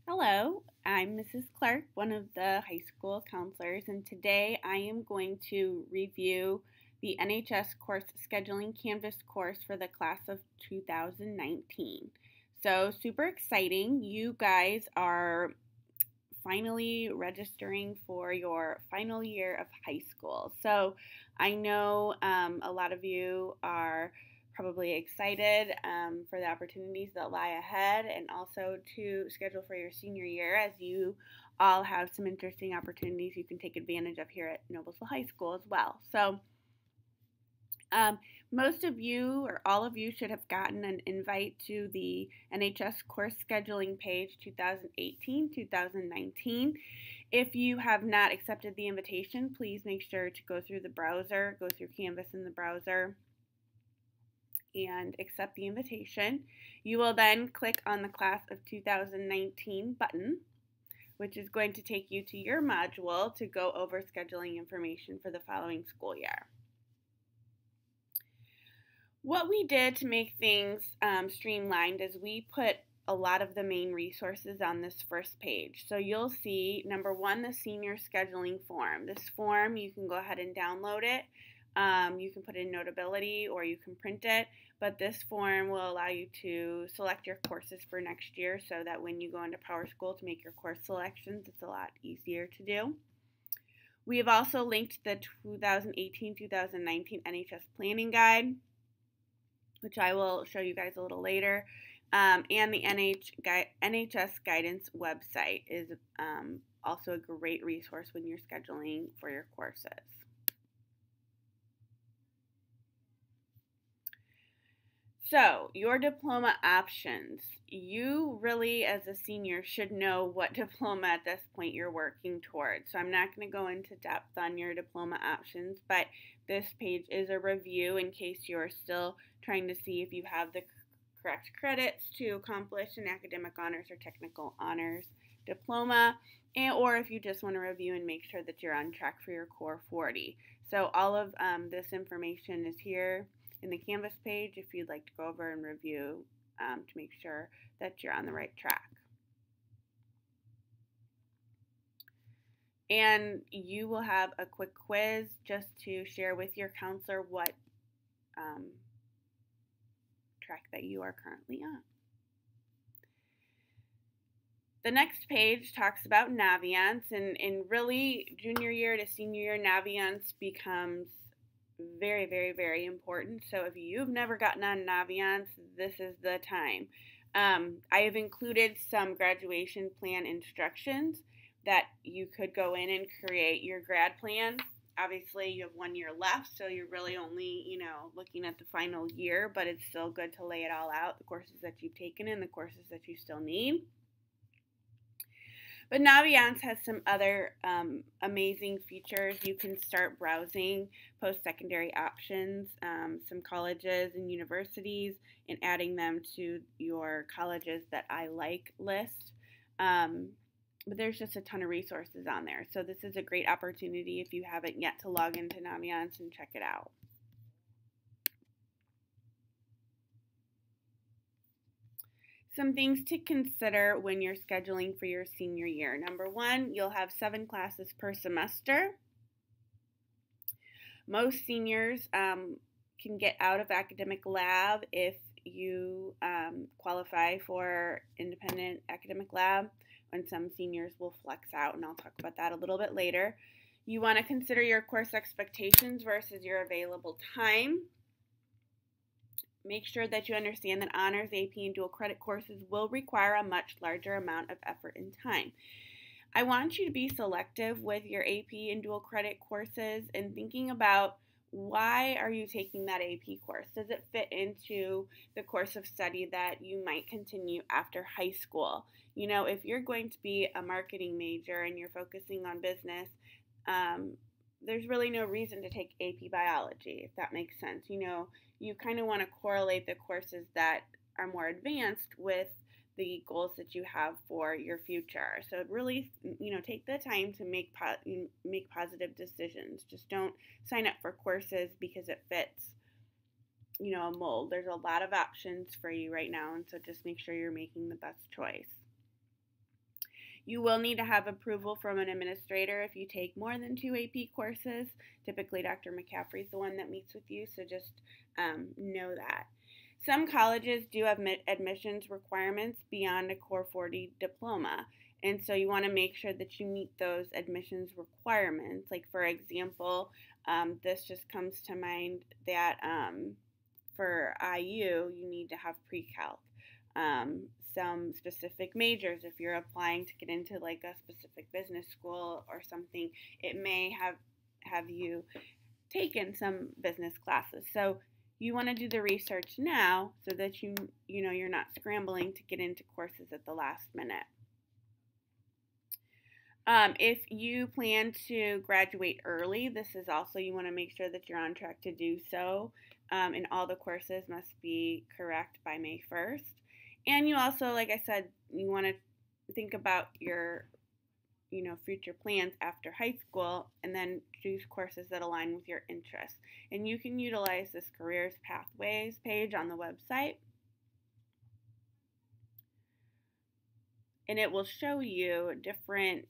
Hello, I'm Mrs. Clark, one of the high school counselors, and today I am going to review the NHS course scheduling Canvas course for the class of 2019. So, super exciting. You guys are finally registering for your final year of high school. So I know a lot of you are probably excited for the opportunities that lie ahead and also to schedule for your senior year as you all have some interesting opportunities you can take advantage of here at Noblesville High School as well. So um, most of you or all of you should have gotten an invite to the NHS course scheduling page 2018-2019. If you have not accepted the invitation, please make sure to go through the browser, go through Canvas in the browser, and accept the invitation. You will then click on the Class of 2019 button, which is going to take you to your module to go over scheduling information for the following school year. What we did to make things streamlined is we put a lot of the main resources on this first page. So you'll see, number one, the senior scheduling form. This form, you can go ahead and download it. You can put in Notability or you can print it, but this form will allow you to select your courses for next year so that when you go into PowerSchool to make your course selections, it's a lot easier to do. We have also linked the 2018-2019 NHS Planning Guide, which I will show you guys a little later. And the NHS Guidance website is also a great resource when you're scheduling for your courses. So, your diploma options. You really, as a senior, should know what diploma at this point you're working towards. So, I'm not going to go into depth on your diploma options, but this page is a review in case you're still trying to see if you have the correct credits to accomplish an academic honors or technical honors diploma, or if you just want to review and make sure that you're on track for your Core 40. So, all of this information is here in the Canvas page if you'd like to go over and review to make sure that you're on the right track. And you will have a quick quiz just to share with your counselor what track that you are currently on. The next page talks about Naviance, and really junior year to senior year, Naviance becomes very, very, very important. So if you've never gotten on Naviance, this is the time. I have included some graduation plan instructions that you could go in and create your grad plan. Obviously, you have 1 year left, so you're really only, looking at the final year, but it's still good to lay it all out, the courses that you've taken and the courses that you still need. But Naviance has some other amazing features. You can start browsing post-secondary options, some colleges and universities, and adding them to your colleges that I like list. But there's just a ton of resources on there. So this is a great opportunity if you haven't yet to log into Naviance and check it out. Some things to consider when you're scheduling for your senior year. Number one, you'll have 7 classes per semester. Most seniors can get out of academic lab if you qualify for independent academic lab, and some seniors will flex out, and I'll talk about that a little bit later. You want to consider your course expectations versus your available time. Make sure that you understand that honors, AP, and dual credit courses will require a much larger amount of effort and time. I want you to be selective with your AP and dual credit courses and thinking about why are you taking that AP course? Does it fit into the course of study that you might continue after high school? If you're going to be a marketing major and you're focusing on business, there's really no reason to take AP biology, if that makes sense. You kind of want to correlate the courses that are more advanced with the goals that you have for your future. So really, take the time to make positive decisions. Just don't sign up for courses because it fits, a mold. There's a lot of options for you right now, and so just make sure you're making the best choice. You will need to have approval from an administrator if you take more than 2 AP courses. Typically, Dr. McCaffrey is the one that meets with you, so just know that. Some colleges do have admissions requirements beyond a Core 40 diploma, and so you want to make sure that you meet those admissions requirements. Like, for example, this just comes to mind that for IU, you need to have pre-calc. Some specific majors, if you're applying to get into like a specific business school or something, it may have you taken some business classes. So you want to do the research now so that you're not scrambling to get into courses at the last minute. If you plan to graduate early, this is also, you want to make sure that you're on track to do so, and all the courses must be correct by May 1st. And you also, like I said, you want to think about your, future plans after high school, and then choose courses that align with your interests. And you can utilize this careers pathways page on the website, and it will show you different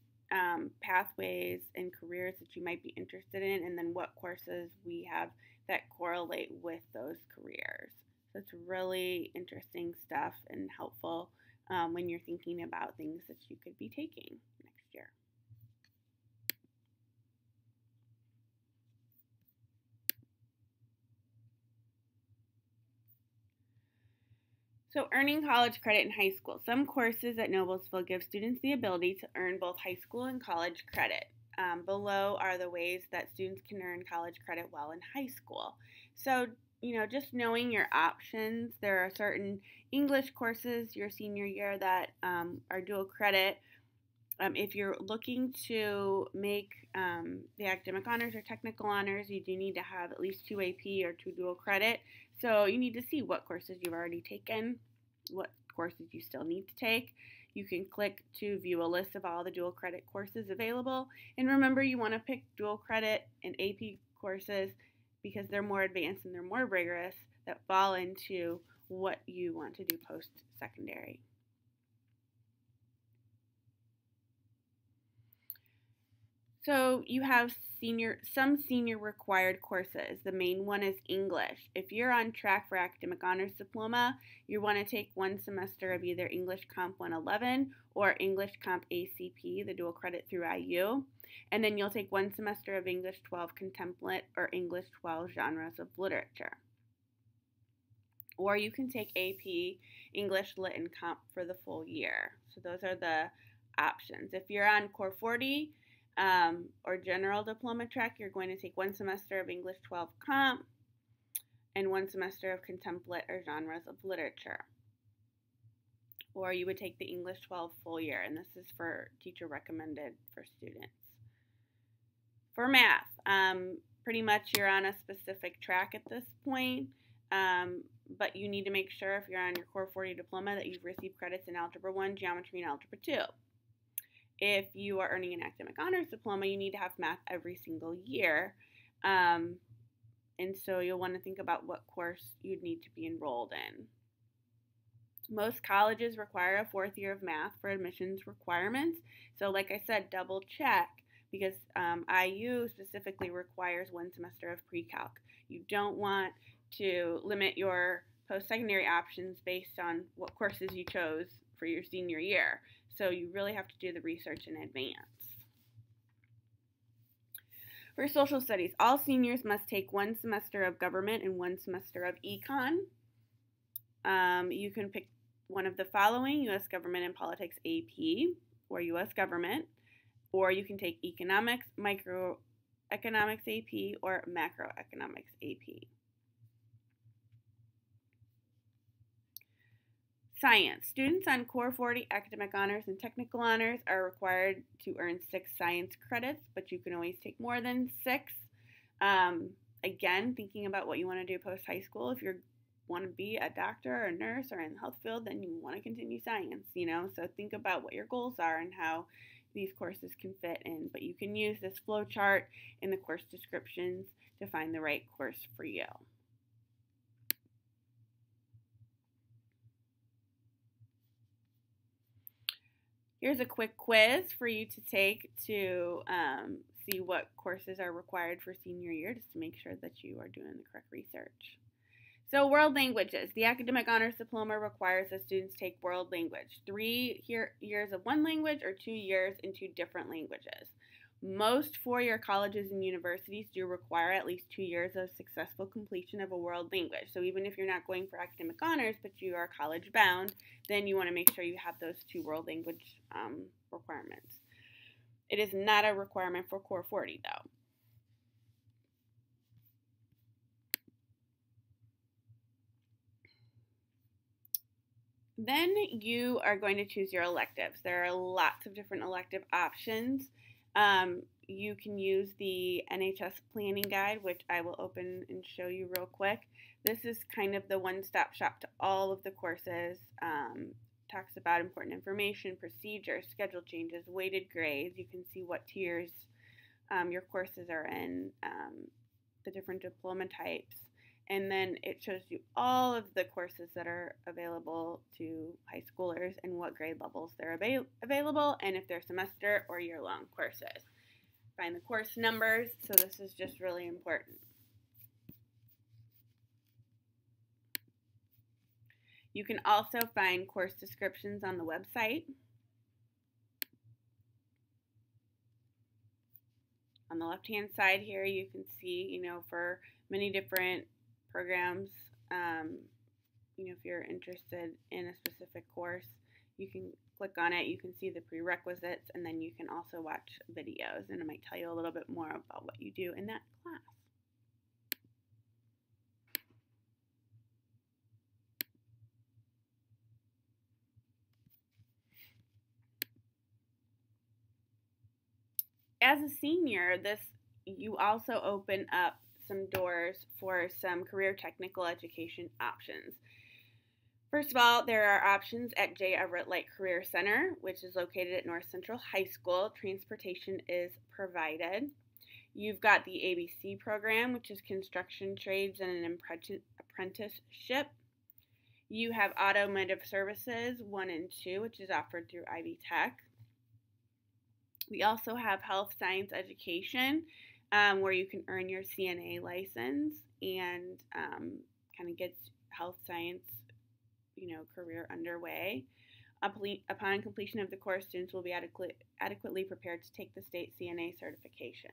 pathways and careers that you might be interested in, and then what courses we have that correlate with those careers. So it's really interesting stuff and helpful when you're thinking about things that you could be taking next year. So earning college credit in high school. Some courses at Noblesville give students the ability to earn both high school and college credit. Below are the ways that students can earn college credit while in high school. So, just knowing your options. There are certain English courses your senior year that are dual credit. If you're looking to make the academic honors or technical honors, you do need to have at least 2 AP or 2 dual credit. So you need to see what courses you've already taken, what courses you still need to take. You can click to view a list of all the dual credit courses available. And remember, you want to pick dual credit and AP courses because they're more advanced and they're more rigorous, that fall into what you want to do post-secondary. So you have some senior required courses. The main one is English. If you're on track for academic honors diploma, you want to take 1 semester of either English Comp 111 or English Comp ACP, the dual credit through IU. And then you'll take 1 semester of English 12 Contemplate or English 12 Genres of Literature. Or you can take AP, English, Lit, and Comp for the full year. So those are the options. If you're on Core 40, or general diploma track, you're going to take 1 semester of English 12 Comp and 1 semester of Contemplate or Genres of Literature. Or you would take the English 12 full year, and this is for teacher recommended for students. For math, pretty much you're on a specific track at this point, but you need to make sure if you're on your Core 40 diploma that you've received credits in Algebra 1, Geometry, and Algebra 2. If you are earning an academic honors diploma, you need to have math every single year. And so you'll want to think about what course you'd need to be enrolled in. Most colleges require a 4th year of math for admissions requirements. So like I said, double check, because IU specifically requires 1 semester of pre-calc. You don't want to limit your post-secondary options based on what courses you chose for your senior year. So you really have to do the research in advance. For social studies, all seniors must take 1 semester of government and 1 semester of econ. You can pick one of the following: U.S. Government and Politics AP or U.S. Government, or you can take Economics, Microeconomics AP, or Macroeconomics AP. Science. Students on Core 40 academic honors and technical honors are required to earn 6 science credits, but you can always take more than 6. Again, thinking about what you want to do post-high school. If you want to be a doctor or a nurse or in the health field, then you want to continue science, So think about what your goals are and how these courses can fit in. But you can use this flow chart in the course descriptions to find the right course for you. Here's a quick quiz for you to take to see what courses are required for senior year, just to make sure that you are doing the correct research. So world languages. The Academic Honors Diploma requires that students take world language. 3 years of one language or 2 years in 2 different languages. Most four-year colleges and universities do require at least 2 years of successful completion of a world language. So even if you're not going for academic honors, but you are college bound, then you want to make sure you have those 2 world language requirements. It is not a requirement for Core 40 though. Then you are going to choose your electives. There are lots of different elective options. You can use the NHS planning guide, which I will open and show you real quick. This is kind of the one-stop shop to all of the courses. Talks about important information, procedures, schedule changes, weighted grades. You can see what tiers your courses are in, the different diploma types. And then it shows you all of the courses that are available to high schoolers and what grade levels they're available, and if they're semester or year-long courses. Find the course numbers, so this is just really important. You can also find course descriptions on the website. On the left-hand side here, you can see, for many different programs, if you're interested in a specific course, you can click on it, you can see the prerequisites, and then you can also watch videos, and it might tell you a little bit more about what you do in that class. As a senior, you also open up some doors for some career technical education options. First of all, there are options at J. Everett Light Career Center, which is located at North Central High School. Transportation is provided. You've got the ABC program, which is construction trades and an apprenticeship. You have automotive services 1 and 2, which is offered through Ivy Tech. We also have health science education, where you can earn your CNA license and kind of gets health science career underway. Upon completion of the course, students will be adequately prepared to take the state CNA certification.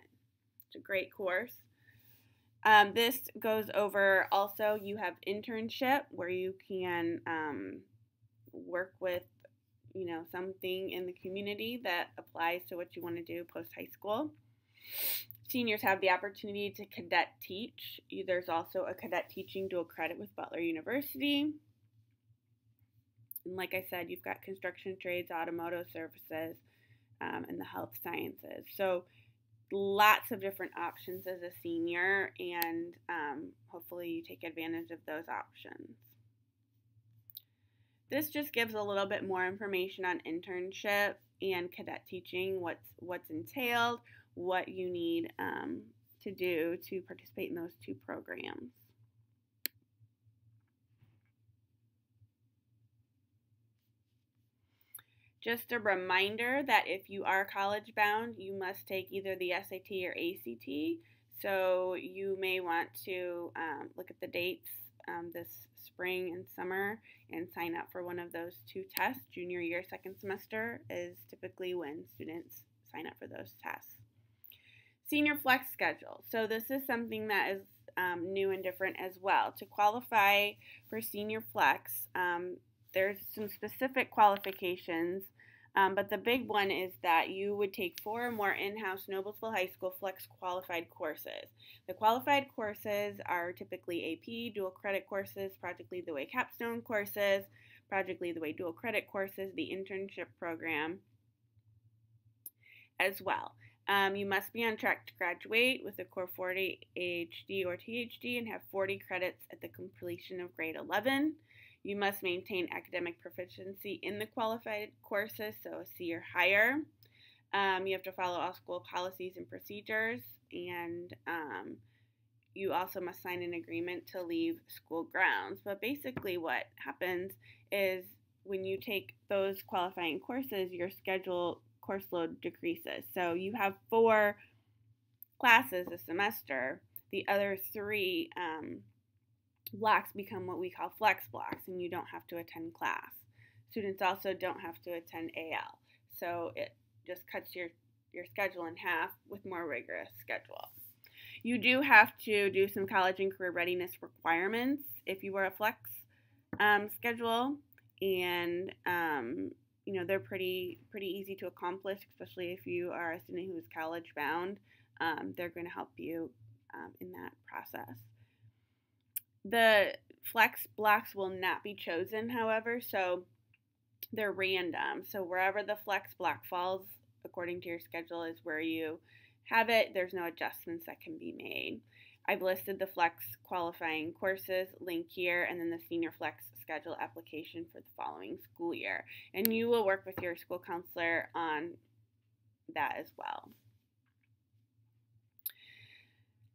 It's a great course. This goes over also, you have internship where you can work with something in the community that applies to what you want to do post high school. Seniors have the opportunity to cadet teach. There's also a cadet teaching dual credit with Butler University. And like I said, you've got construction trades, automotive services, and the health sciences. So lots of different options as a senior, and hopefully you take advantage of those options. This just gives a little bit more information on internship and cadet teaching, what's entailed, what you need to do to participate in those 2 programs. Just a reminder that if you are college bound, you must take either the SAT or ACT. So you may want to look at the dates this spring and summer and sign up for one of those 2 tests. Junior year, second semester is typically when students sign up for those tests. Senior flex schedule. So this is something that is new and different as well. To qualify for senior flex, there's some specific qualifications, but the big one is that you would take 4 or more in-house Noblesville High School flex qualified courses. The qualified courses are typically AP, dual credit courses, Project Lead the Way capstone courses, Project Lead the Way dual credit courses, the internship program as well. You must be on track to graduate with a Core 40 AHD or THD and have 40 credits at the completion of grade 11. You must maintain academic proficiency in the qualified courses, so a C or higher. You have to follow all school policies and procedures, and you also must sign an agreement to leave school grounds. But basically what happens is when you take those qualifying courses, your course load decreases. So you have 4 classes a semester. The other 3 blocks become what we call flex blocks, and you don't have to attend class. Students also don't have to attend AL. So it just cuts your schedule in half with more rigorous schedule. You do have to do some college and career readiness requirements if you are a flex schedule, and they're pretty easy to accomplish, especially if you are a student who is college bound. They're going to help you in that process. The flex blocks will not be chosen, however, so they're random. So wherever the flex block falls according to your schedule is where you have it. There's no adjustments that can be made. I've listed the flex qualifying courses link here, and then the senior flex schedule application for the following school year. And you will work with your school counselor on that as well.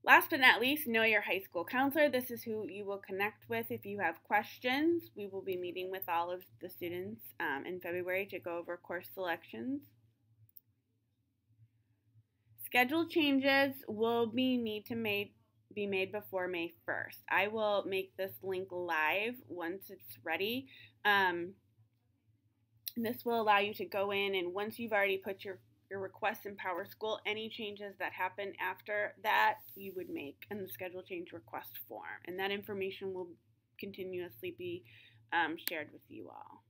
Last but not least, know your high school counselor. This is who you will connect with if you have questions. We will be meeting with all of the students in February to go over course selections. Schedule changes will need to be made before May 1st. I will make this link live once it's ready. This will allow you to go in, and once you've already put your request in PowerSchool, any changes that happen after that you would make in the schedule change request form, and that information will continuously be shared with you all.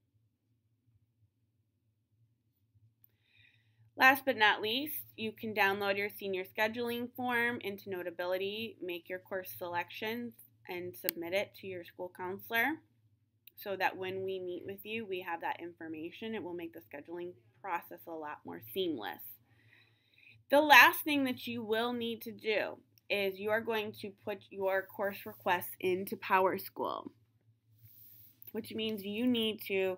Last but not least, you can download your senior scheduling form into Notability, make your course selections, and submit it to your school counselor so that when we meet with you, we have that information. It will make the scheduling process a lot more seamless. The last thing that you will need to do is you are going to put your course requests into PowerSchool, which means you need to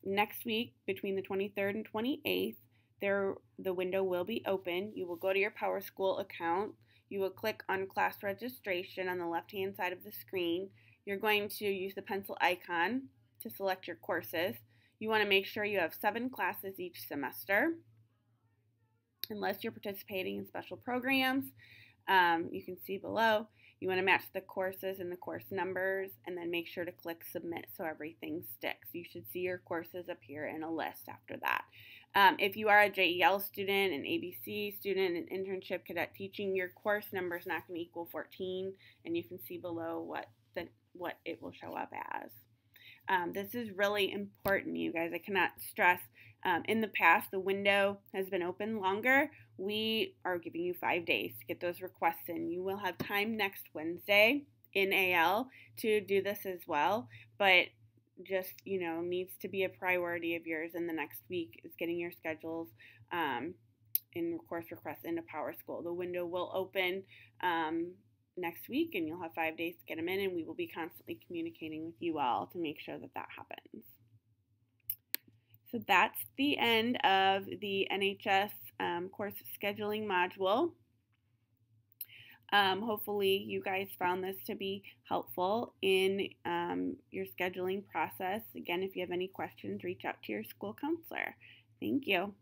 next week, between the 23rd and 28th, the window will be open. You will go to your PowerSchool account. You will click on class registration on the left-hand side of the screen. You're going to use the pencil icon to select your courses. You want to make sure you have 7 classes each semester, unless you're participating in special programs. You can see below. You want to match the courses and the course numbers, and then make sure to click submit so everything sticks. You should see your courses appear in a list after that. If you are a JEL student, an ABC student, an internship cadet teaching, your course number is not going to equal 14, and you can see below what it will show up as. This is really important, you guys. I cannot stress. In the past, the window has been open longer. We are giving you 5 days to get those requests in. You will have time next Wednesday in AL to do this as well, but just, needs to be a priority of yours in the next week is getting your schedules in course requests into PowerSchool. The window will open next week, and you'll have 5 days to get them in, and we will be constantly communicating with you all to make sure that happens. So that's the end of the NHS course scheduling module. Hopefully you guys found this to be helpful in your scheduling process. Again, if you have any questions, reach out to your school counselor. Thank you.